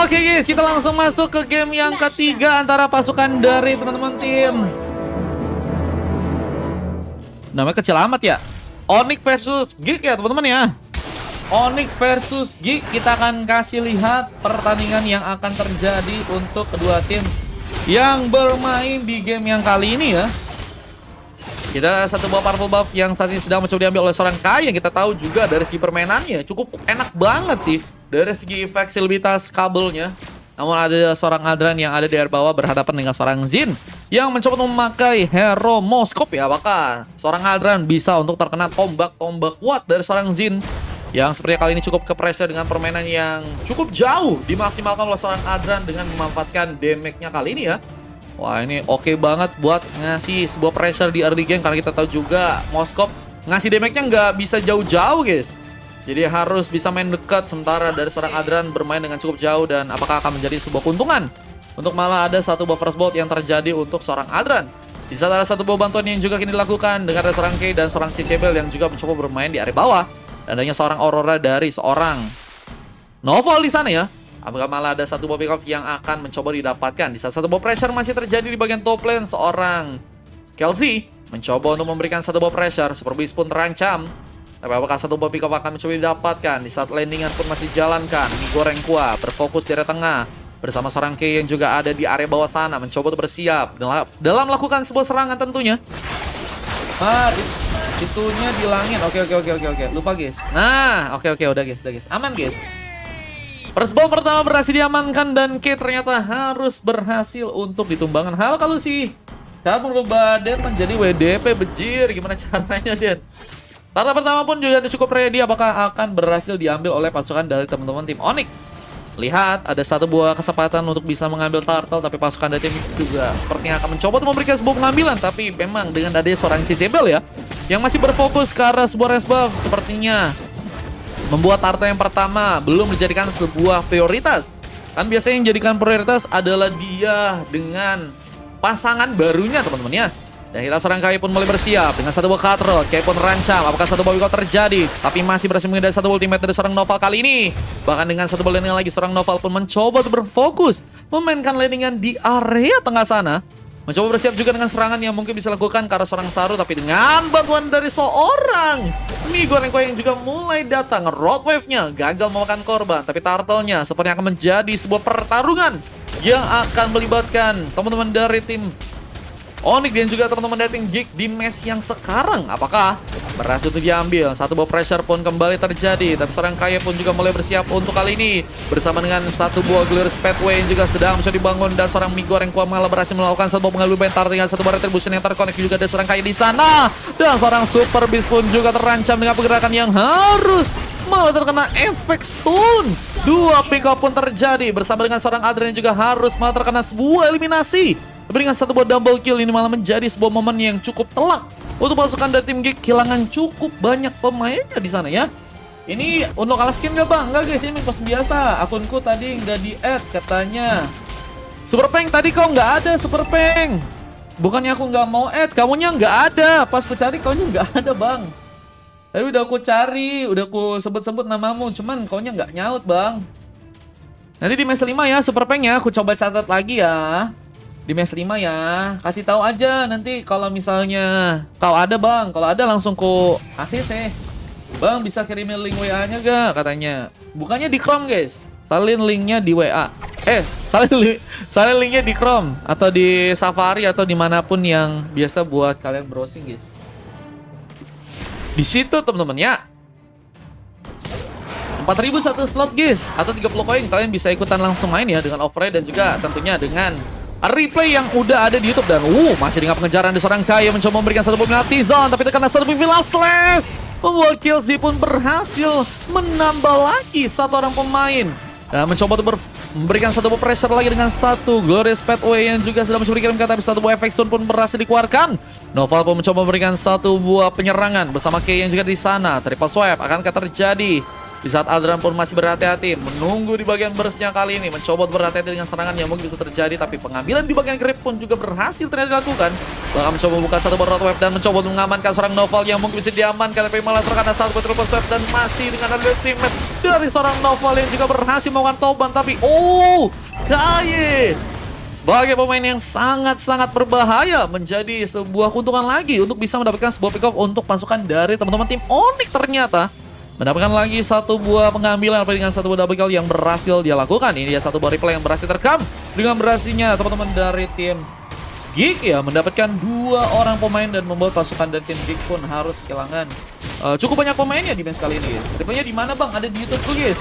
Oke guys, kita langsung masuk ke game yang ketiga antara pasukan dari teman-teman tim. Namanya kecil amat ya. Onyx versus Geek ya teman-teman ya. Onyx versus Geek, kita akan kasih lihat pertandingan yang akan terjadi untuk kedua tim yang bermain di game yang kali ini ya. Kita satu buah purple buff yang saat ini sedang mencoba diambil oleh seorang Kai, yang kita tahu juga dari segi permainannya cukup enak banget sih dari segi fleksibilitas kabelnya. Namun ada seorang Adran yang ada di air bawah berhadapan dengan seorang Zin yang mencoba memakai hero Moskop ya. Apakah seorang Adran bisa untuk terkena tombak-tombak kuat dari seorang Zin yang sepertinya kali ini cukup ke pressure dengan permainan yang cukup jauh dimaksimalkan oleh seorang Adran dengan memanfaatkan damage-nya kali ini ya. Wah, ini oke banget buat ngasih sebuah pressure di early game, karena kita tahu juga Moskop ngasih damage-nya nggak bisa jauh-jauh guys. Jadi harus bisa main dekat, sementara dari seorang Adran bermain dengan cukup jauh, dan apakah akan menjadi sebuah keuntungan untuk malah ada satu buff first bolt yang terjadi untuk seorang Adran. Di saat ada satu buah bantuan yang juga kini dilakukan dengan ada seorang Kay dan seorang Cicebel yang juga mencoba bermain di area bawah. Dan adanya seorang Aurora dari seorang Novel di sana ya. Apakah malah ada satu buah pick off yang akan mencoba didapatkan. Di saat satu buah pressure masih terjadi di bagian top lane, seorang Kelsey mencoba untuk memberikan satu buah pressure. Super Beast pun terancam. Tapi apakah satu buah pick off akan mencoba didapatkan? Di saat landingan pun masih jalankan, Goreng Kua berfokus di area tengah bersama seorang Kay yang juga ada di area bawah sana, mencoba untuk bersiap dalam melakukan sebuah serangan tentunya. Itunya di langit. Oke. Lupa guys. Nah, oke udah guys. Aman guys. First ball pertama berhasil diamankan dan Kay ternyata harus berhasil untuk ditumbangkan. Halo kalau si kamu Baden menjadi WDP bejir. Gimana caranya Den? Tata pertama pun juga cukup ready. Apakah akan berhasil diambil oleh pasukan dari teman-teman tim Onyx? Lihat, ada satu buah kesempatan untuk bisa mengambil turtle, tapi pasukan dari tim juga sepertinya akan mencoba untuk memberikan sebuah pengambilan. Tapi memang dengan adanya seorang Cicebel ya, yang masih berfokus ke arah sebuah res buff, sepertinya membuat turtle yang pertama belum dijadikan sebuah prioritas. Kan biasanya yang dijadikan prioritas adalah dia dengan pasangan barunya teman-teman ya. Dan kita seorang Kai pun mulai bersiap dengan satu buah Katrol. Kai pun terancam. Apakah satu buah Wiko terjadi? Tapi masih berhasil menghindari satu ultimate dari seorang Novel kali ini. Bahkan dengan satu buah landingan lagi, seorang Novel pun mencoba untuk berfokus memainkan landingan di area tengah sana. Mencoba bersiap juga dengan serangan yang mungkin bisa dilakukan ke arah seorang Saru. Tapi dengan bantuan dari seorang Goreng Kua yang juga mulai datang. Road wave-nya gagal memakan korban. Tapi turtle-nya sepertinya akan menjadi sebuah pertarungan yang akan melibatkan teman-teman dari tim Onyx dan juga teman-teman dari tim Geek di match yang sekarang. Apakah berhasil untuk diambil? Satu buah pressure pun kembali terjadi. Tapi seorang Kaya pun juga mulai bersiap untuk kali ini bersama dengan satu buah Glider Speedway yang juga sedang mencoba dibangun. Dan seorang Goreng Kua malah berhasil melakukan satu buah pengambilan bentar dengan satu buah retribution yang terkonek juga ada seorang Kaya di sana. Dan seorang Super Beast pun juga terancam dengan pergerakan yang harus malah terkena efek stun. Dua pick up pun terjadi bersama dengan seorang Adrian yang juga harus malah terkena sebuah eliminasi. Tapi dengan satu buah double kill ini malah menjadi sebuah momen yang cukup telak untuk pasukan dari tim Geek. Kehilangan cukup banyak pemainnya di sana ya. Ini untuk kalah skin gak bang? Enggak guys, ini pos biasa. Akunku tadi nggak di-add katanya. Super Peng tadi kau nggak ada Super Peng. Bukannya aku nggak mau add, kamunya nggak ada. Pas aku cari kaunya nggak ada bang. Tadi udah aku cari, udah aku sebut-sebut namamu, cuman kaunya nggak nyaut bang. Nanti di match 5 ya Super Peng ya, aku coba catat lagi ya. Di match 5 ya, kasih tahu aja nanti kalau misalnya kau ada bang. Kalau ada langsung ku ACC. Bang bisa kirimin link WA-nya gak katanya. Bukannya di Chrome guys, salin linknya di WA. Salin linknya di Chrome atau di Safari atau dimanapun yang biasa buat kalian browsing guys. Di situ teman-teman ya. 4.001 slot guys, atau 30 koin kalian bisa ikutan langsung main ya dengan offer dan juga tentunya dengan replay yang udah ada di YouTube. Dan masih dengan pengejaran dari seorang Kaya mencoba memberikan satu penalti zone, tapi terkena satu Villa Slash. Membuat Kelsey pun berhasil menambah lagi satu orang pemain dan mencoba untuk memberikan satu buah pressure lagi dengan satu Glorious Pathway yang juga sedang mencoba dikirimkan, tapi satu buah efek stun pun berhasil dikeluarkan. Novel pun mencoba memberikan satu buah penyerangan bersama Kay yang juga di sana. Triple swipe akankah terjadi? Di saat Adran pun masih berhati-hati menunggu di bagian burstnya kali ini, mencoba berhati-hati dengan serangan yang mungkin bisa terjadi, tapi pengambilan di bagian creep pun juga berhasil ternyata dilakukan. Bahkan mencoba membuka satu road wave dan mencoba mengamankan seorang Novel yang mungkin bisa diamankan, tapi malah terkena satu triple swipe dan masih dengan ada ultimate dari seorang Noval yang juga berhasil melakukan toban. Tapi Kaye sebagai pemain yang sangat-sangat berbahaya menjadi sebuah keuntungan lagi untuk bisa mendapatkan sebuah pick off untuk pasukan dari teman-teman tim Onyx. Ternyata mendapatkan lagi satu buah pengambilan dengan satu buah double kill yang berhasil dia lakukan. Ini dia satu buah replay yang berhasil terekam dengan berhasilnya teman-teman dari tim Geek ya mendapatkan 2 orang pemain dan membuat pasukan dari tim Geek pun harus kehilangan cukup banyak pemainnya di match kali ini. Replaynya di mana bang? Ada di YouTube tuh guys.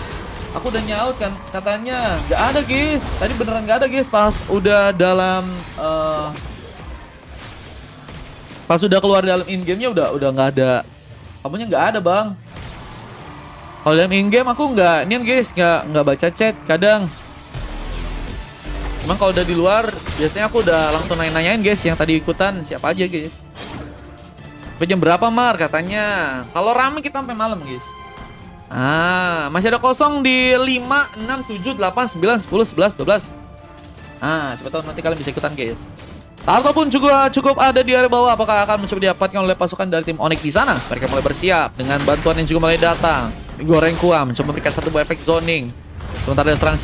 Aku udah nyaut kan, katanya nggak ada guys. Tadi beneran nggak ada guys pas udah dalam pas udah keluar dalam in game-nya udah nggak ada. Kamunya nggak ada bang. Kalau dalam in game aku nggak, ini guys nggak baca chat kadang. Emang kalau udah di luar biasanya aku udah langsung nanyain guys yang tadi ikutan siapa aja guys. Sampai jam berapa Mar katanya? Kalau rame kita sampai malam guys. Masih ada kosong di 5, 6, 7, 8, 9, 10, 11, 12. Coba tahu nanti kalian bisa ikutan guys. Ataupun juga cukup ada di area bawah. Apakah akan mencoba didapatkan oleh pasukan dari tim Onyx di sana? Mereka mulai bersiap dengan bantuan yang juga mulai datang. Goreng Kuam mencoba memberikan satu buah efek zoning. Sementara ada serang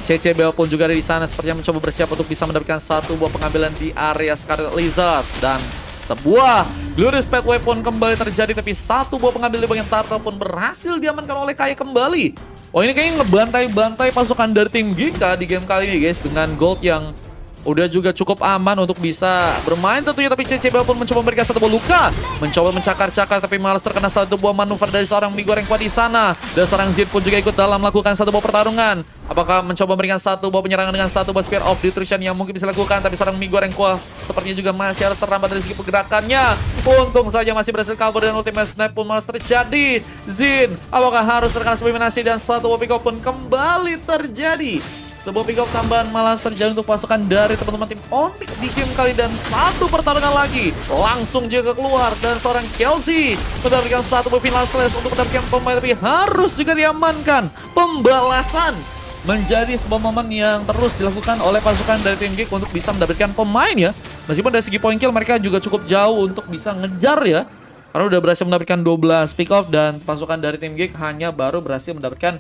CCBO pun juga ada di sana sepertinya mencoba bersiap untuk bisa mendapatkan satu buah pengambilan di area Scarlet Lizard. Dan sebuah Glorious Pathway pun kembali terjadi, tapi satu buah pengambil di bagian turtle pun berhasil diamankan oleh Kaye kembali. Ini kayaknya ngebantai-bantai pasukan dari tim Gika di game kali ini guys, dengan gold yang udah juga cukup aman untuk bisa bermain tentunya. Tapi CCB pun mencoba memberikan satu buah luka, mencoba mencakar-cakar tapi malas terkena satu buah manuver dari seorang mie goreng kuat di sana. Dan seorang Zid pun juga ikut dalam melakukan satu buah pertarungan. Apakah mencoba memberikan satu buah penyerangan dengan satu buah Spear of Destruction yang mungkin bisa dilakukan, tapi seorang mie goreng kuah sepertinya juga masih harus terlambat dari segi pergerakannya. Untung saja masih berhasil cover dan ultimate snap pun malas terjadi. Zin apakah harus terkena sebuah eliminasi dan satu buah pick up pun kembali terjadi. Sebuah pick up tambahan malah terjadi untuk pasukan dari teman-teman tim Onyx di game kali, dan satu pertarungan lagi langsung juga keluar dan seorang Kelsey mendapatkan satu buah final slash untuk mendapatkan pemain, tapi harus juga diamankan. Pembalasan menjadi sebuah momen yang terus dilakukan oleh pasukan dari tim Geek untuk bisa mendapatkan pemain ya. Meskipun dari segi point kill mereka juga cukup jauh untuk bisa ngejar ya, karena udah berhasil mendapatkan 12 pick off dan pasukan dari tim Geek hanya baru berhasil mendapatkan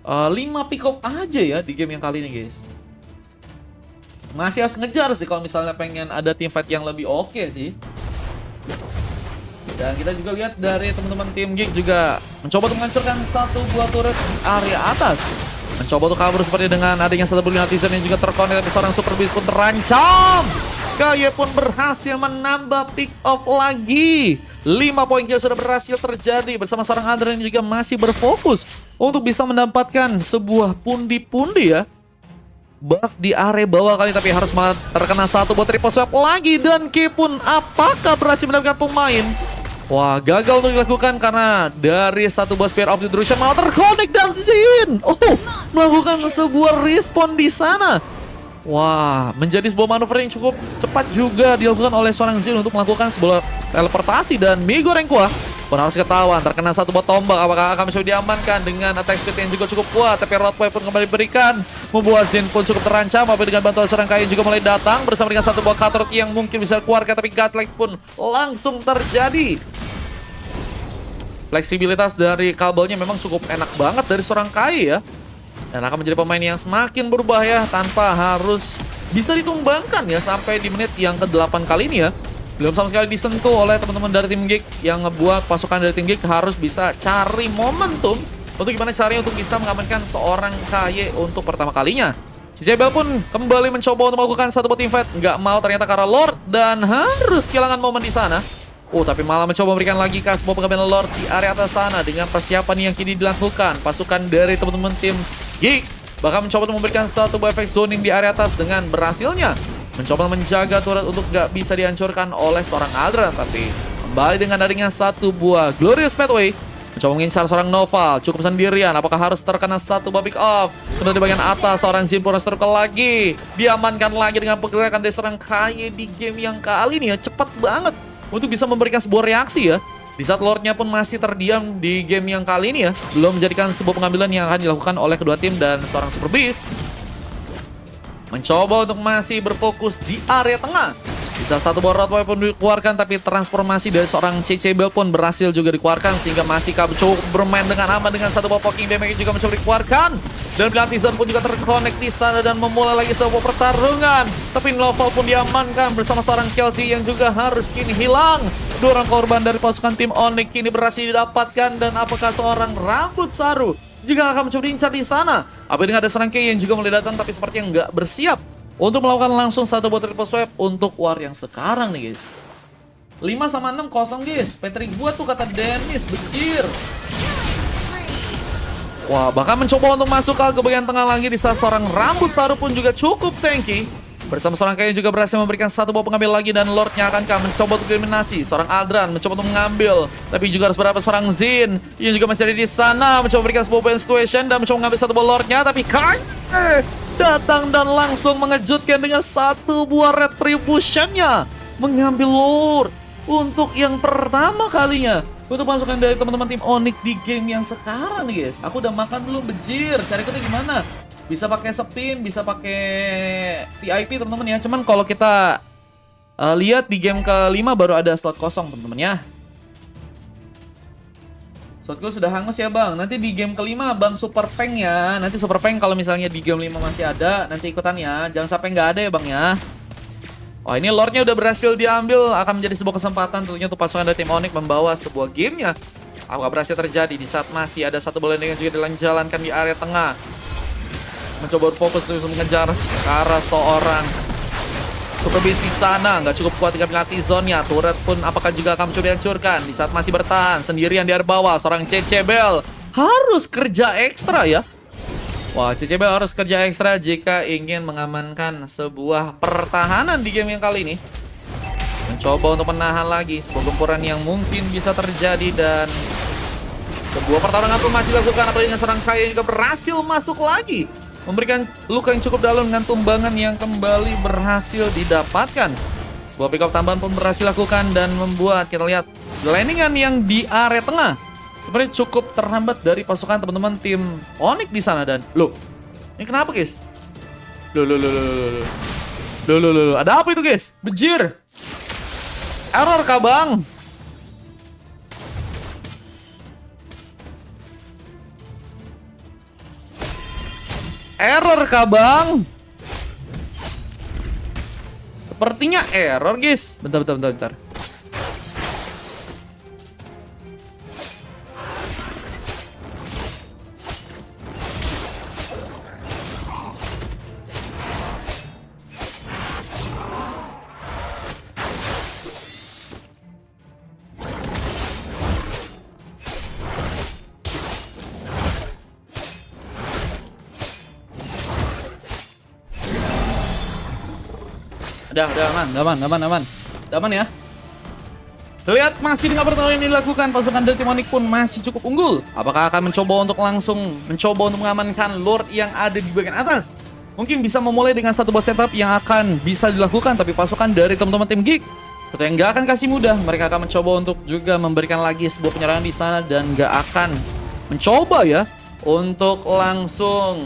5 pick off aja ya di game yang kali ini guys. Masih harus ngejar sih kalau misalnya pengen ada team fight yang lebih oke sih. Dan kita juga lihat dari teman-teman tim Geek juga mencoba untuk menghancurkan satu buah turret di area atas. Mencoba untuk kabur seperti dengan adanya satu buah netizen yang juga terkonek, tapi seorang Super Beast pun terancam. Kaye pun berhasil menambah pick off lagi. 5 poin kill sudah berhasil terjadi bersama seorang Adrian yang juga masih berfokus untuk bisa mendapatkan sebuah pundi-pundi ya. Buff di area bawah kali, tapi harus terkena satu buat triple swap lagi. Dan K pun apakah berhasil mendapatkan pemain? Wah, gagal untuk dilakukan karena dari satu buah Spear of Destruction malah terkonek dan Zin melakukan sebuah respawn di sana. Wah, menjadi sebuah manuver yang cukup cepat juga dilakukan oleh seorang Zin untuk melakukan sebuah teleportasi, dan mie goreng kuah pun harus ketahuan terkena satu buah tombak. Apakah akan bisa diamankan dengan attack speed yang juga cukup kuat, tapi roadway pun kembali diberikan membuat Zin pun cukup terancam. Tapi dengan bantuan seorang Kaye juga mulai datang bersama dengan satu buah cutter yang mungkin bisa keluarkan, tapi godlike pun langsung terjadi. Fleksibilitas dari kabelnya memang cukup enak banget dari seorang Kaye ya, dan akan menjadi pemain yang semakin berbahaya tanpa harus bisa ditumbangkan ya sampai di menit yang ke-8 kali ini ya. Belum sama sekali disentuh oleh teman-teman dari tim Geek, yang ngebuat pasukan dari tim Geek harus bisa cari momentum untuk gimana caranya untuk bisa mengamankan seorang Kaye untuk pertama kalinya. CCBL pun kembali mencoba untuk melakukan satu buat team fight, nggak mau ternyata karena Lord dan harus kehilangan momen di sana. Tapi malah mencoba memberikan lagi sebuah pengambilan Lord di area atas sana dengan persiapan yang kini dilakukan pasukan dari teman-teman tim Geeks. Bahkan mencoba untuk memberikan satu buah efek zoning di area atas dengan berhasilnya mencoba menjaga turret untuk gak bisa dihancurkan oleh seorang Adran. Tapi kembali dengan adanya satu buah Glorious Pathway mencoba mengincar seorang Noval cukup sendirian. Apakah harus terkena satu buah pick off? Sebenarnya di bagian atas seorang Jin pun harus terluka lagi. Diamankan lagi dengan pergerakan dari seorang Kaye di game yang kali ini ya, cepat banget untuk bisa memberikan sebuah reaksi ya. Di saat Lordnya pun masih terdiam di game yang kali ini ya, belum menjadikan sebuah pengambilan yang akan dilakukan oleh kedua tim. Dan seorang Super Beast mencoba untuk masih berfokus di area tengah Bisa satu buah Rottweiler pun dikeluarkan, tapi transformasi dari seorang CCB pun berhasil juga dikeluarkan, sehingga masih cukup bermain dengan aman dengan satu buah poking damage juga mencoba dikeluarkan. Dan Blantizon pun juga terkonek di sana dan memulai lagi sebuah pertarungan. Tapi Novel pun diamankan bersama seorang Kelsey yang juga harus kini hilang. Dua orang korban dari pasukan tim Onyx kini berhasil didapatkan, dan apakah seorang Rambut Saru juga akan mencoba diincar di sana? Apa dengan ada seorang Kay yang juga mulai datang, tapi sepertinya nggak bersiap untuk melakukan langsung satu buat triple swipe untuk war yang sekarang nih guys. 5-6 kosong guys. Patrick buat tuh kata Dennis, bejir. Wah, bahkan mencoba untuk masuk ke bagian tengah lagi di saat seorang Rambut Saru pun juga cukup tanky. Bersama seorang Kay juga berhasil memberikan satu buah pengambil lagi, dan Lordnya akankah mencoba untuk eliminasi. Seorang Aldran mencoba untuk mengambil, tapi juga harus berapa seorang Zin yang juga masih ada di sana, mencoba memberikan sebuah open situation dan mencoba mengambil satu buah Lordnya, tapi Kay datang dan langsung mengejutkan dengan satu buah retributionnya, mengambil Lord untuk yang pertama kalinya untuk masukan dari teman-teman tim Onyx di game yang sekarang nih guys. Aku udah makan belum, bejir. Cari ikutnya gimana? Bisa pakai spin, bisa pakai VIP teman-teman ya. Cuman kalau kita lihat di game kelima baru ada slot kosong teman-teman ya. Slotku sudah hangus ya bang. Nanti di game kelima bang Super Peng ya. Nanti Super Peng kalau misalnya di game 5 masih ada, nanti ikutan ya. Jangan sampai nggak ada ya bang ya. Oh, ini Lordnya udah berhasil diambil. Akan menjadi sebuah kesempatan tentunya untuk pasukan dari tim Onyx membawa sebuah gamenya. Apakah berhasil terjadi di saat masih ada satu blending yang juga dijalankan di area tengah. Mencoba berfokus untuk mengejar ke arah seorang Super Beast di sana. Nggak cukup kuat dengan Blantizonnya. Turret pun apakah juga akan mencoba dihancurkan di saat masih bertahan sendirian di area bawah. Seorang CCBL harus kerja ekstra ya. Wah, CCBL harus kerja ekstra jika ingin mengamankan sebuah pertahanan di game yang kali ini. Mencoba untuk menahan lagi sebuah gempuran yang mungkin bisa terjadi, dan sebuah pertarungan pun masih dilakukan, apalagi dengan seorang Kay yang juga berhasil masuk lagi, memberikan luka yang cukup dalam dengan tumbangan yang kembali berhasil didapatkan. Sebuah pick up tambahan pun berhasil dilakukan dan membuat kita lihat landingan yang di area tengah sebenarnya cukup terhambat dari pasukan teman-teman tim Onyx di sana. Dan loh, ini kenapa guys? Loh, ada apa itu guys? Bejir. Error kah bang? Error kah bang? Sepertinya error guys. Bentar. Aman ya. Terlihat masih dengan pertarungan yang dilakukan, pasukan dari tim Onyx pun masih cukup unggul. Apakah akan mencoba untuk mengamankan Lord yang ada di bagian atas? Mungkin bisa memulai dengan satu buah setup yang akan bisa dilakukan, tapi pasukan dari teman-teman tim Geek tentu yang nggak akan kasih mudah. Mereka akan mencoba untuk juga memberikan lagi sebuah penyerangan di sana, dan nggak akan mencoba ya untuk langsung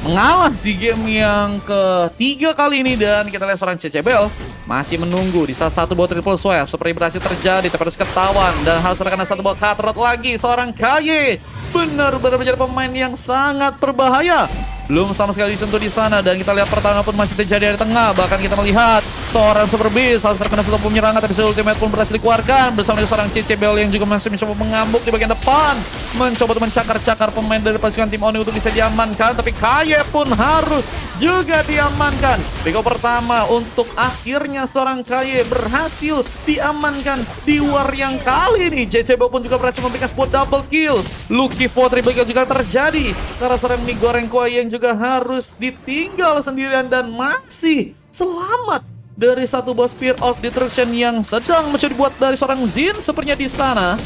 mengalah di game yang ketiga kali ini. Dan kita lihat seorang CCBL masih menunggu di salah satu buat triple swipe seperti berhasil terjadi, tapi harus ketahuan dan harus terkena satu buat cutthroat lagi. Seorang KY benar-benar menjadi pemain yang sangat berbahaya. Belum sama sekali disentuh di sana, dan kita lihat pertarungan pun masih terjadi di tengah. Bahkan kita melihat seorang Super Beast harus terkena satu penyerangan, tapi ultimate pun berhasil dikeluarkan bersama dengan seorang CCBL yang juga masih mencoba mengamuk di bagian depan, mencoba untuk mencakar-cakar pemain dari pasukan tim Onyx untuk bisa diamankan, tapi KY pun harus juga diamankan. Pick up pertama untuk akhirnya seorang KY berhasil diamankan di war yang kali ini. CCBL pun juga berhasil memberikan sebuah double kill. Lucky for triple kill juga terjadi karena seorang mie goreng kuah yang juga harus ditinggal sendirian dan masih selamat dari satu buah Spear of Destruction yang sedang mencoba dibuat dari seorang Zin sepertinya di sana.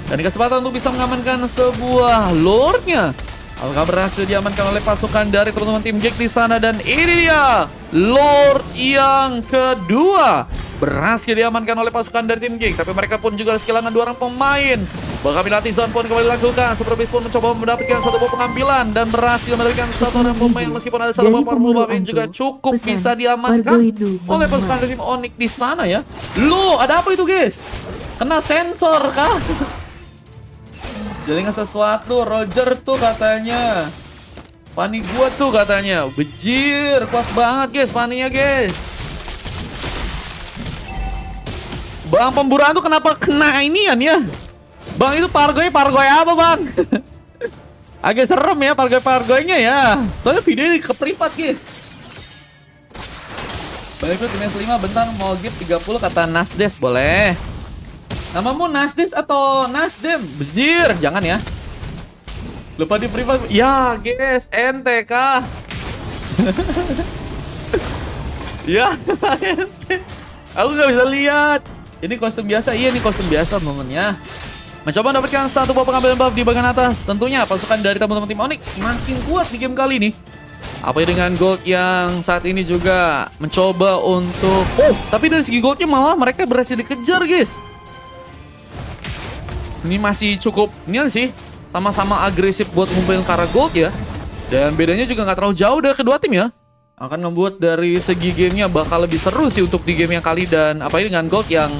Dan kesempatan untuk bisa mengamankan sebuah Lordnya. Apakah berhasil diamankan oleh pasukan dari teman-teman tim Geek di sana, dan ini dia Lord yang kedua berhasil diamankan oleh pasukan dari tim Geek. Tapi mereka pun juga harus kehilangan 2 orang pemain. Bahkan penalti zone pun kembali dilakukan. Super Beast pun mencoba mendapatkan satu buah pengambilan dan berhasil mendapatkan satu orang pemain meskipun ada satu buah pembunuh yang juga cukup bisa diamankan oleh pasukan dari tim Onyx di sana ya. Loh, ada apa itu guys? Kena sensor kah? Jadi nggak sesuatu. Roger tuh katanya. Pani gua tuh katanya. Bejir, kuat banget guys paninya guys. Bang, pemburuan tuh kenapa kena inian ya? Bang, itu pargoy apa bang? Agak serem ya pargoy-pargoynya ya. Soalnya videonya ke privat guys. Balik ke tim 5 bentar mau gift 30 kata Nasdes boleh. Namamu Nasdes atau Nasdem? Bejir, jangan ya. Lupa di privat. Ya guys, ente kah? Ya, ente. Aku nggak bisa lihat. Ini kostum biasa, iya ini kostum biasa momennya. Mencoba mendapatkan satu buah pengambilan buff di bagian atas. Tentunya pasukan dari teman-teman tim Onyx makin kuat di game kali ini. Apa dengan gold yang saat ini juga mencoba untuk... Oh, tapi dari segi goldnya malah mereka berhasil dikejar guys. Ini masih cukup, ini sih sama-sama agresif buat ngumpulin Kara Gold ya. Dan bedanya juga nggak terlalu jauh dari kedua tim ya. Akan membuat dari segi gamenya bakal lebih seru sih untuk di game yang kali. Dan apalagi dengan gold yang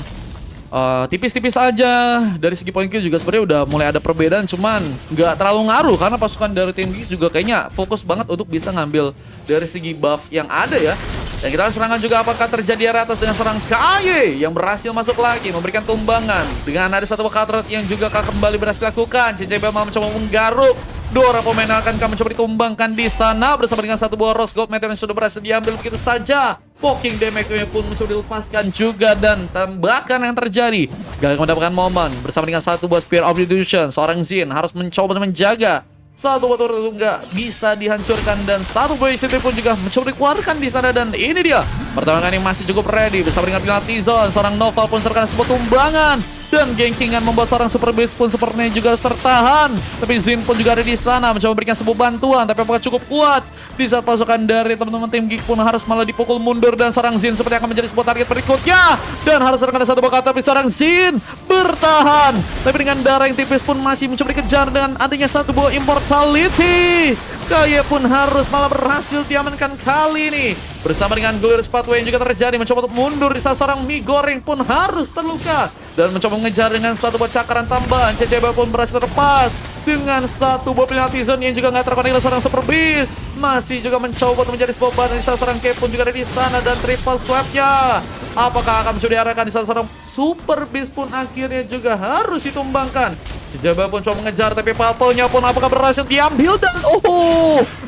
tipis-tipis aja. Dari segi point kill juga sebenarnya udah mulai ada perbedaan. Cuman nggak terlalu ngaruh karena pasukan dari tim Geeks juga kayaknya fokus banget untuk bisa ngambil dari segi buff yang ada ya. Dan kita serangan juga apakah terjadi area atas dengan serang KY yang berhasil masuk lagi memberikan tumbangan. Dengan ada satu counter yang juga kembali berhasil lakukan. CCB mau mencoba menggaruk. 2 orang pemain akan mencoba ditumbangkan di sana bersama dengan satu buah Rose Gold Meteor yang sudah berhasil diambil begitu saja. Poking damage-nya pun mencoba dilepaskan juga dan tembakan yang terjadi. Gagal mendapatkan momen bersama dengan satu buah Spear of Illusion. Seorang Zin harus mencoba menjaga. Satu buah turret itu nggak bisa dihancurkan dan satu buah ICT pun juga mencoba dikeluarkan di sana dan ini dia pertarungan yang masih cukup ready bersama dengan penalti zone. Seorang Noval pun terkena sebuah tumbangan dan gankingan membuat seorang Super Beast pun sepertinya juga harus tertahan. Tapi Zin pun juga ada di sana mencoba memberikan sebuah bantuan tapi apakah cukup kuat di saat pasukan dari teman-teman tim Geek pun harus malah dipukul mundur dan seorang Zin seperti akan menjadi sebuah target berikutnya dan harus terkena satu buah tapi seorang Zin bertahan tapi dengan darah yang tipis pun masih mencoba dikejar dengan adanya satu buah Immortality. Kaya pun harus malah berhasil diamankan kali ini bersama dengan Glorious Pathway yang juga terjadi mencoba untuk mundur di saat seorang mie goreng pun harus terluka dan mencoba mengejar dengan satu buah cakaran tambahan. CCB pun berhasil terlepas dengan satu buah penalti zone yang juga nggak terkonek oleh seorang Super Beast. Masih juga mencoba untuk menjadi sebuah badan di saat seorang Cape pun juga ada di sana dan triple swapnya. Apakah akan mencoba diarahkan di saat seorang Super Beast pun akhirnya juga harus ditumbangkan. CCB pun coba mengejar tapi palpelnya pun apakah berhasil diambil dan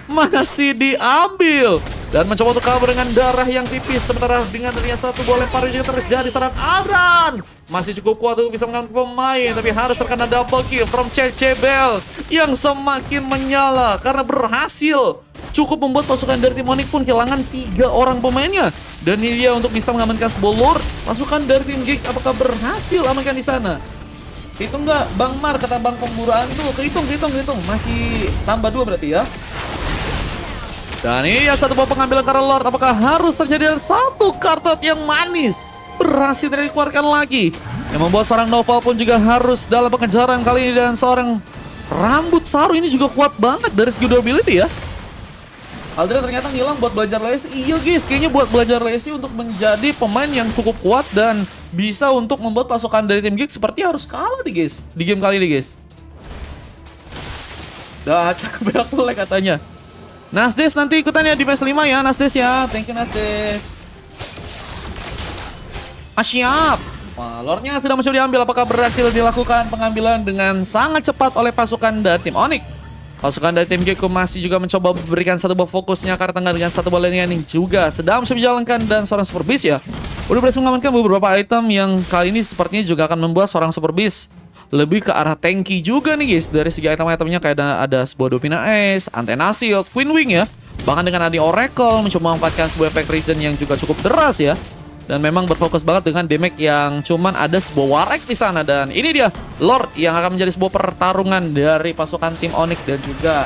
masih diambil. Dan mencoba untuk kabur dengan darah yang tipis. Sementara dengan adanya satu bola lempar juga terjadi serang Adran. Masih cukup kuat untuk bisa mengambil pemain. Tapi harus terkena double kill from CCBL yang semakin menyala. Karena berhasil cukup membuat pasukan dari tim Onyx pun kehilangan 3 orang pemainnya. Dan ini dia untuk bisa mengamankan sebuah lord. Pasukan dari tim Geeks apakah berhasil amankan di sana? Hitung nggak Bang Mar kata Bang Pemburuan itu? Kehitung. Masih tambah 2 berarti ya. Dan ini ya satu buah pengambilan Kara Lord. Apakah harus terjadi satu kartot yang manis berhasil dikeluarkan lagi yang membuat seorang Noval pun juga harus dalam pengejaran kali ini. Dan seorang Rambut Saru ini juga kuat banget dari segi durability ya. Aldrin ternyata ngilang buat belajar Lesi. Iya guys, kayaknya buat belajar Lesi untuk menjadi pemain yang cukup kuat dan bisa untuk membuat pasukan dari tim Geek seperti harus kalah nih guys di game kali ini guys. Dah cakep banget katanya. Nasdes nanti ikutan ya di match 5 ya Nasdes ya. Thank you Nasdes. Siap. Wah, Lordnya sudah mencoba diambil. Apakah berhasil dilakukan pengambilan dengan sangat cepat oleh pasukan dari tim Onyx? Pasukan dari tim Gekko masih juga mencoba memberikan satu buah fokusnya karena tengah dengan satu bola yang juga sedang menjalankan dan seorang Super Beast ya. Udah berhasil mengamankan beberapa item yang kali ini sepertinya juga akan membuat seorang Super Beast lebih ke arah tanky juga nih guys. Dari segi item-itemnya kayak ada sebuah Dopina Ace, Antena Shield, Queen Wing ya. Bahkan dengan Adi Oracle mencoba memanfaatkan sebuah efek regen yang juga cukup deras ya. Dan memang berfokus banget dengan damage yang cuman ada sebuah Warek di sana. Dan ini dia Lord yang akan menjadi sebuah pertarungan dari pasukan tim Onyx dan juga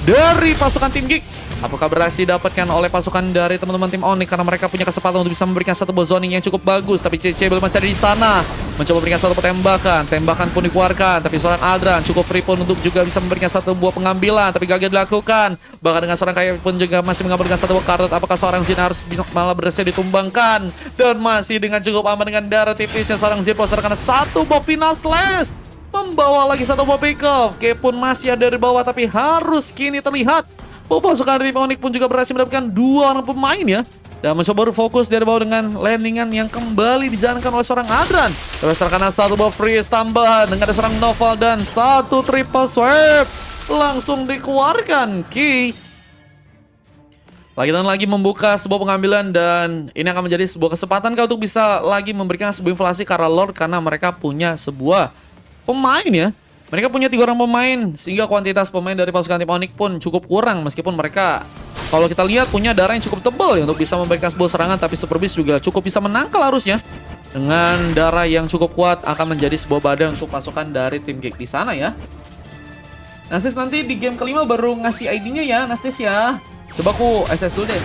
dari pasukan tim Geek. Apakah berhasil didapatkan oleh pasukan dari teman-teman tim Onyx karena mereka punya kesempatan untuk bisa memberikan satu buah zoning yang cukup bagus. Tapi CC belum masih ada di sana. Mencoba memberikan satu tembakan. Tembakan pun dikeluarkan. Tapi seorang Aldran cukup free pun untuk juga bisa memberikan satu buah pengambilan. Tapi gagal dilakukan. Bahkan dengan seorang Kaye pun juga masih mengambil dengan satu buah kartu. Apakah seorang Zin harus bisa malah berhasil ditumbangkan. Dan masih dengan cukup aman dengan darah tipisnya seorang Zin karena satu buah final slash. Membawa lagi satu buah pick off. Kaye pun masih ada di bawah tapi harus kini terlihat pasukan dari tim Onyx pun juga berhasil mendapatkan 2 orang pemain ya. Dan mencoba berfokus dari bawah dengan landingan yang kembali dijalankan oleh seorang Adran. Terus terkena satu buah freeze tambahan dengan ada seorang Noval dan satu triple swipe. Langsung dikeluarkan Ki. Lagi dan lagi membuka sebuah pengambilan dan ini akan menjadi sebuah kesempatan kau untuk bisa lagi memberikan sebuah inflasi ke arah Lord karena mereka punya sebuah pemain ya. Mereka punya 3 orang pemain sehingga kuantitas pemain dari pasukan tim Onyx pun cukup kurang meskipun mereka kalau kita lihat punya darah yang cukup tebal ya untuk bisa memberikan sebuah serangan tapi Super Beast juga cukup bisa menangkal harusnya. Dengan darah yang cukup kuat akan menjadi sebuah badan untuk pasukan dari tim Geek di sana ya. Nastis nanti di game kelima baru ngasih ID-nya ya Nastis ya. Coba aku SS dulu deh.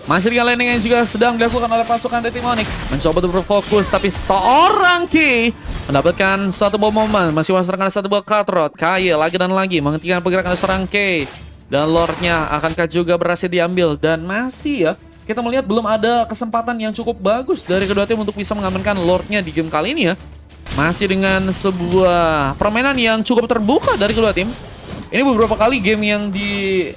Masih dengan landing yang juga sedang dilakukan oleh pasukan dari tim Onyx. Mencoba untuk berfokus, tapi seorang Ki mendapatkan satu buah momen. Masih wasserkan satu buah Katrot. Kaye lagi dan lagi menghentikan pergerakan seorang Ki. Dan Lordnya akankah juga berhasil diambil. Dan masih ya, kita melihat belum ada kesempatan yang cukup bagus dari kedua tim untuk bisa mengamankan Lordnya di game kali ini ya. Masih dengan sebuah permainan yang cukup terbuka dari kedua tim. Ini beberapa kali game yang di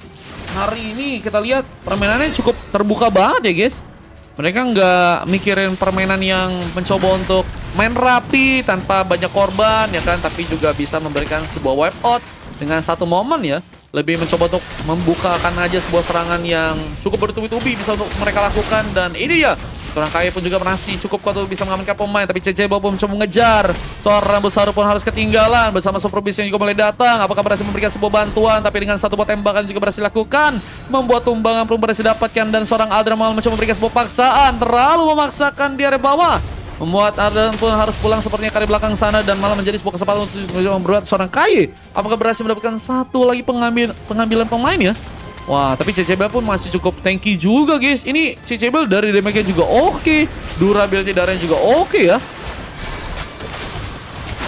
hari ini kita lihat permainannya cukup terbuka banget ya guys. Mereka nggak mikirin permainan yang mencoba untuk main rapi tanpa banyak korban ya kan. Tapi juga bisa memberikan sebuah wipe out dengan satu momen ya. Lebih mencoba untuk membukakan aja sebuah serangan yang cukup bertubi-tubi bisa untuk mereka lakukan. Dan ini ya, seorang Kaye pun juga masih cukup kuat untuk bisa mengamankan pemain. Tapi CC pun mencoba mengejar. Seorang rambut saru pun harus ketinggalan bersama Super Beast yang juga mulai datang. Apakah berhasil memberikan sebuah bantuan? Tapi dengan satu buah tembakan juga berhasil lakukan. Membuat tumbangan pun berhasil dapatkan. Dan seorang Aldran malah mencoba memberikan sebuah paksaan. Terlalu memaksakan di area bawah. Membuat Aldran pun harus pulang sepertinya ke belakang sana. Dan malah menjadi sebuah kesempatan untuk membuat seorang Kaye. Apakah berhasil mendapatkan satu lagi pengambilan pemain ya? Wah, tapi CCBL pun masih cukup tanky juga guys. Ini CCBL dari damage-nya juga oke. Durability darahnya juga oke ya.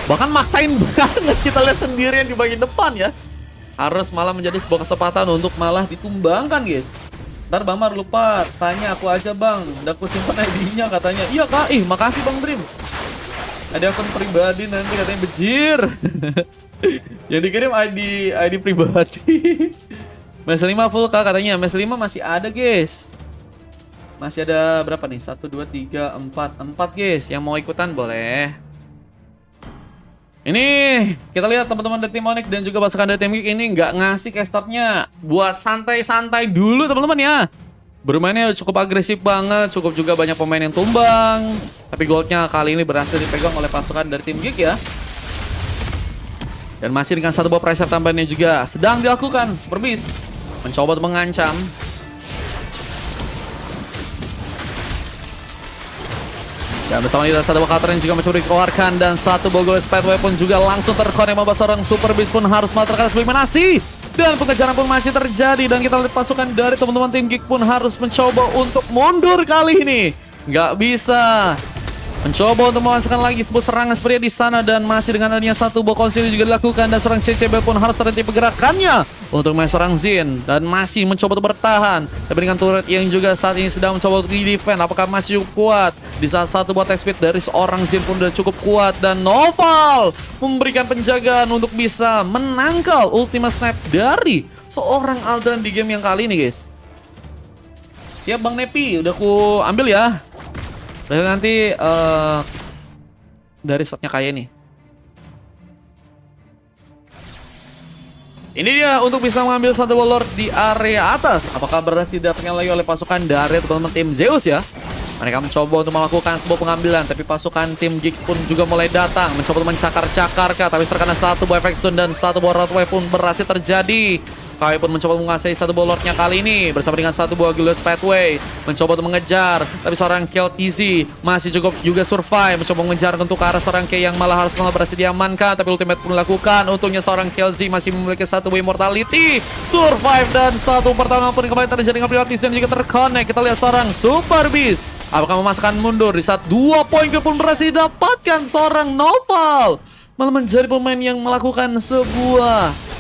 Bahkan maksain banget kita lihat sendirian di bagian depan ya. Harus malah menjadi sebuah kesempatan untuk malah ditumbangkan guys. Ntar Bang Mar lupa tanya aku aja Bang. Udah aku simpan ID-nya katanya. Iya Kak, makasih Bang Dream. Ada akun pribadi nanti katanya bejir. Yang dikirim ID pribadi. Mes 5 full Kak katanya. Mes 5 masih ada guys. Masih ada berapa nih? 1, 2, 3, 4 guys. Yang mau ikutan boleh. Ini kita lihat teman-teman dari tim Onyx dan juga pasukan dari tim Geek ini nggak ngasih casternya buat santai-santai dulu teman-teman ya. Bermainnya cukup agresif banget. Cukup juga banyak pemain yang tumbang. Tapi goldnya kali ini berhasil dipegang oleh pasukan dari tim Geek ya. Dan masih dengan satu buah pressure tambahannya juga sedang dilakukan. Super Beast mencoba untuk mengancam. Dan bersama kita satu buah counter yang juga mencuri dikeluarkan. Dan satu buah gold spade weapon juga langsung terkonek. Membuat seorang Super Beast pun harus melakukan eliminasi. Dan pengejaran pun masih terjadi. Dan kita lihat pasukan dari teman-teman tim Geek pun harus mencoba untuk mundur kali ini. Nggak bisa. Mencoba untuk memasukkan lagi sebuah serangan seperti di sana. Dan masih dengan adanya satu buah konsili juga dilakukan. Dan seorang CCB pun harus terhenti pergerakannya untuk main seorang Zin. Dan masih mencoba untuk bertahan. Tapi dengan turret yang juga saat ini sedang mencoba untuk di-defend. Apakah masih cukup kuat? Di saat satu buah attack speed dari seorang Zin pun sudah cukup kuat. Dan Noval memberikan penjagaan untuk bisa menangkal ultimate snipe dari seorang Aldran di game yang kali ini guys. Siap Bang Nepi, udah aku ambil ya. Dan nanti dari slotnya Kaye nih. Ini dia untuk bisa mengambil satu Lord di area atas. Apakah berhasil didapatkan lagi oleh pasukan dari teman-teman tim Zeus ya? Mereka mencoba untuk melakukan sebuah pengambilan. Tapi pasukan tim Geeks pun juga mulai datang. Mencoba untuk mencakar-cakar kah. Tapi terkena satu buah efek stun dan satu buah rotwave pun berhasil terjadi. Kai pun mencoba menguasai satu buah Lordnya kali ini bersama dengan satu buah Gilius Pathway. Mencoba untuk mengejar, tapi seorang KLTZ masih cukup juga survive. Mencoba mengejar untuk ke arah seorang K yang malah harus berhasil diamankan. Tapi ultimate pun dilakukan. Untungnya seorang KLZ masih memiliki satu buah immortality. Survive dan satu pertama pun kembali terjadi dengan Pilates dan juga terconnect. Kita lihat seorang Super Beast. Apakah memasukkan mundur di saat 2 poin pun berhasil didapatkan seorang Noval. Malah menjadi pemain yang melakukan sebuah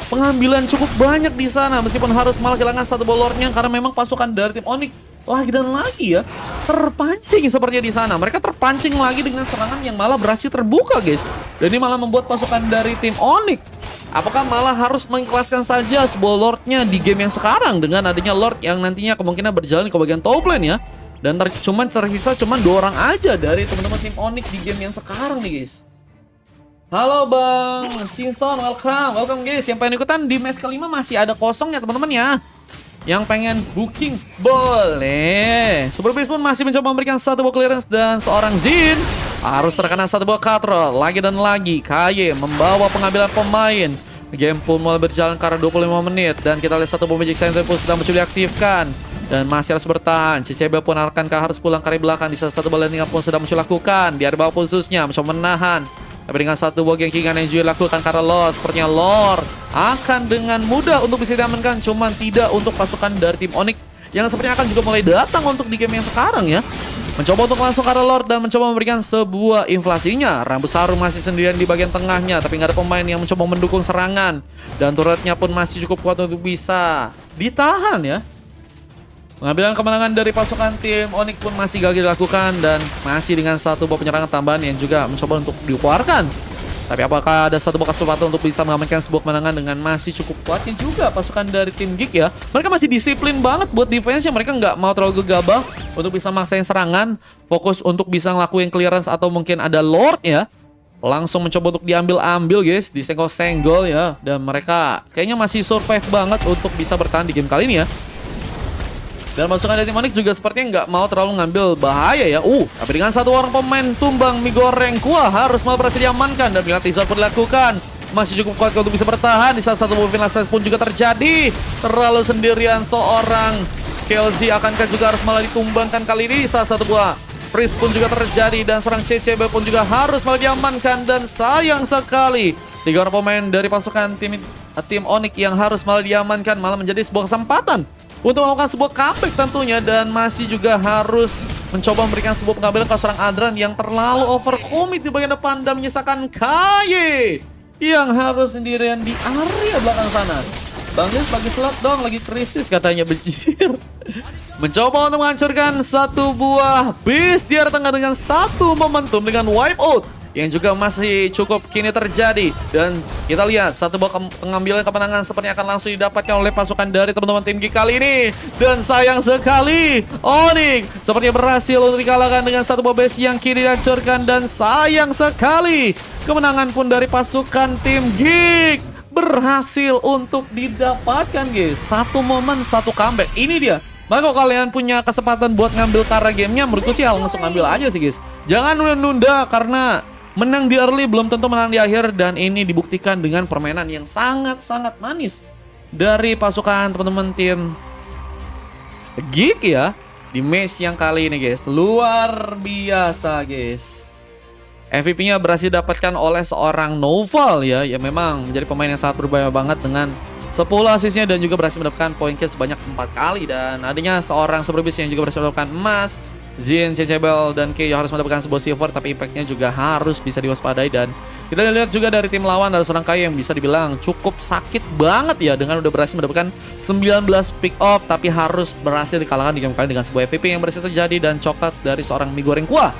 pengambilan cukup banyak di sana meskipun harus malah kehilangan satu bolornya karena memang pasukan dari tim Onyx lagi dan lagi ya terpancing sepertinya di sana. Mereka terpancing lagi dengan serangan yang malah berhasil terbuka, guys. Dan ini malah membuat pasukan dari tim Onyx apakah malah harus mengikhlaskan saja sebuah Lordnya di game yang sekarang dengan adanya Lord yang nantinya kemungkinan berjalan ke bagian top lane ya. Dan tersisa cuma 2 orang aja dari teman-teman tim Onyx di game yang sekarang nih, guys. Halo Bang Sinson, welcome guys. Yang pengen ikutan di match kelima masih ada kosong ya teman-teman ya. Yang pengen booking boleh. Super Beast pun masih mencoba memberikan satu buah clearance dan seorang Zin harus terkena satu buah katrol. Lagi dan lagi KY membawa pengambilan pemain. Game pun mulai berjalan karena 25 menit dan kita lihat satu buah Magic Center pun sedang mencoba diaktifkan. Dan masih harus bertahan. CCB pun akankah harus pulang ke belakang. Di saat satu bal landing pun sudah muncul lakukan. Di area bawah khususnya mencoba menahan. Tapi dengan satu buah gankingan yang juga dilakukan karena Lord. Sepertinya Lord akan dengan mudah untuk bisa diamankan. Cuman tidak untuk pasukan dari tim Onyx yang sepertinya akan juga mulai datang untuk di game yang sekarang ya. Mencoba untuk langsung ke arah Lord dan mencoba memberikan sebuah inflasinya. Rambut Saru masih sendirian di bagian tengahnya. Tapi nggak ada pemain yang mencoba mendukung serangan. Dan turretnya pun masih cukup kuat untuk bisa ditahan ya. Pengambilan kemenangan dari pasukan tim Onyx pun masih gagal dilakukan dan masih dengan satu buah penyerangan tambahan yang juga mencoba untuk dikeluarkan. Tapi apakah ada satu buah kesempatan untuk bisa mengamankan sebuah kemenangan dengan masih cukup kuatnya juga pasukan dari tim Geek ya. Mereka masih disiplin banget buat defense-nya, mereka nggak mau terlalu gegabah untuk bisa maksain serangan. Fokus untuk bisa ngelakuin clearance atau mungkin ada Lord ya. Langsung mencoba untuk diambil-ambil guys, disenggol-senggol ya. Dan mereka kayaknya masih survive banget untuk bisa bertahan di game kali ini ya. Dan pasukan dari tim Onyx juga sepertinya nggak mau terlalu ngambil bahaya ya. Tapi dengan satu orang pemain tumbang mie goreng kuah harus malah berhasil diamankan. Dan bila teaser pun dilakukan, masih cukup kuat untuk bisa bertahan. Di saat satu moving last pun juga terjadi. Terlalu sendirian seorang KLZ akankah juga harus malah ditumbangkan kali ini. Saat satu buah freeze pun juga terjadi. Dan seorang CCB pun juga harus malah diamankan. Dan sayang sekali 3 orang pemain dari pasukan tim Onyx yang harus malah diamankan malah menjadi sebuah kesempatan untuk melakukan sebuah comeback tentunya. Dan masih juga harus mencoba memberikan sebuah pengambilan ke seorang Adran yang terlalu overcommit di bagian depan dan menyisakan KY yang harus sendirian di area belakang sana. Bang Des bagi slot dong, lagi krisis katanya Bejir. Mencoba untuk menghancurkan satu buah Beast di area tengah dengan satu momentum dengan wipe out yang juga masih cukup kini terjadi. Dan kita lihat satu buah pengambilan kemenangan sepertinya akan langsung didapatkan oleh pasukan dari teman-teman tim Geek kali ini. Dan sayang sekali Onyx sepertinya berhasil untuk dikalahkan dengan satu buah base yang kini dihancurkan. Dan sayang sekali kemenangan pun dari pasukan tim Geek berhasil untuk didapatkan guys. Satu momen, satu comeback. Ini dia. Maka kalau kalian punya kesempatan buat ngambil karena gamenya, menurutku sih langsung ngambil aja sih guys. Jangan nunda-nunda karena menang di early belum tentu menang di akhir. Dan ini dibuktikan dengan permainan yang sangat-sangat manis dari pasukan teman-teman tim Geek ya. Di match yang kali ini guys, luar biasa guys. MVP-nya berhasil didapatkan oleh seorang Noval ya. Yang memang menjadi pemain yang sangat berbahaya banget dengan 10 asisnya. Dan juga berhasil mendapatkan poin kill sebanyak 4 kali. Dan adanya seorang Super Beast yang juga berhasil mendapatkan emas. Zin, Cecebel, dan K yang harus mendapatkan sebuah silver. Tapi impact-nya juga harus bisa diwaspadai. Dan kita lihat juga dari tim lawan ada seorang K yang bisa dibilang cukup sakit banget ya. Dengan udah berhasil mendapatkan 19 pick off. Tapi harus berhasil dikalahkan di game kali dengan sebuah MVP yang berhasil terjadi. Dan coklat dari seorang mie goreng kuah.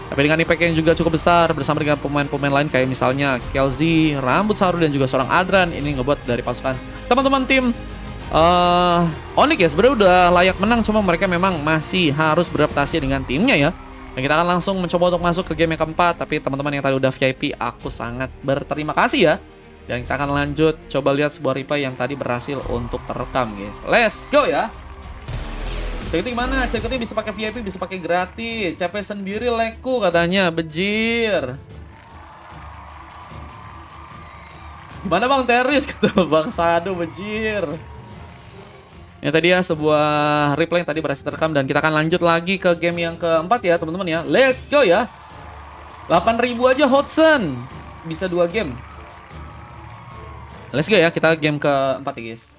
Tapi dengan impact yang juga cukup besar bersama dengan pemain-pemain lain kayak misalnya KLZ, Rambut Saru, dan juga seorang Adran. Ini ngebuat dari pasukan teman-teman tim Onyx ya sebenarnya udah layak menang. Cuma mereka memang masih harus beradaptasi dengan timnya ya. Dan kita akan langsung mencoba untuk masuk ke game yang keempat. Tapi teman-teman yang tadi udah VIP, aku sangat berterima kasih ya. Dan kita akan lanjut coba lihat sebuah replay yang tadi berhasil untuk terekam guys. Let's go ya. Cekutnya gimana? Cekutnya bisa pakai VIP, bisa pakai gratis. Capek sendiri leku katanya, Bejir. Mana Bang Teris? Kata Bang Sado, bejir. Ini tadi ya sebuah replay yang tadi berhasil terekam. Dan kita akan lanjut lagi ke game yang keempat ya teman-teman ya. Let's go ya. 8.000 aja Hodson. Bisa 2 game. Let's go ya, kita game keempat ya guys.